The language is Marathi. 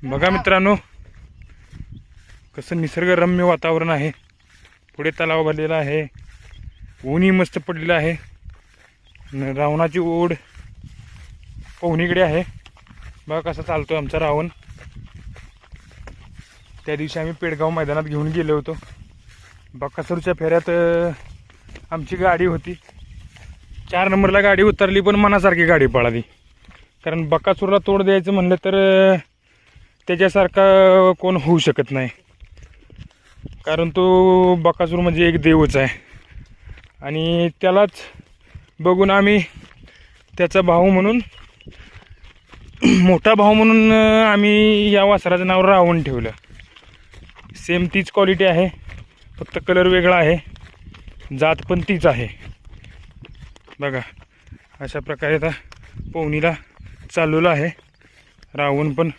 बघा मित्रांनो, कसं निसर्गरम्य वातावरण आहे. पुढे तलाव भरलेला आहे, ऊनही मस्त पडलेलं आहे. रावणाची ओढ पवनीकडे आहे. बघा कसा चालतोय आमचा रावण. त्या दिवशी आम्ही पेडगाव मैदानात घेऊन गेलो होतो. बकासूरच्या फेऱ्यात आमची गाडी होती. 4 नंबरला गाडी उतरली, पण मनासारखी गाडी पळाली. कारण बकासूरला तोड द्यायचं म्हणलं तर त्याच्यासारखा कोण होऊ शकत नाही. कारण तो बकासूर म्हणजे एक देवच आहे. आणि त्यालाच बघून आम्ही त्याचा भाऊ म्हणून, मोठा भाऊ म्हणून आम्ही या वासराचं नाव रावण ठेवलं. सेम तीच क्वालिटी आहे, फक्त कलर वेगळा आहे, जात पण तीच आहे. बघा अशा प्रकारे आता पवनीला चालवलं आहे. रावण पण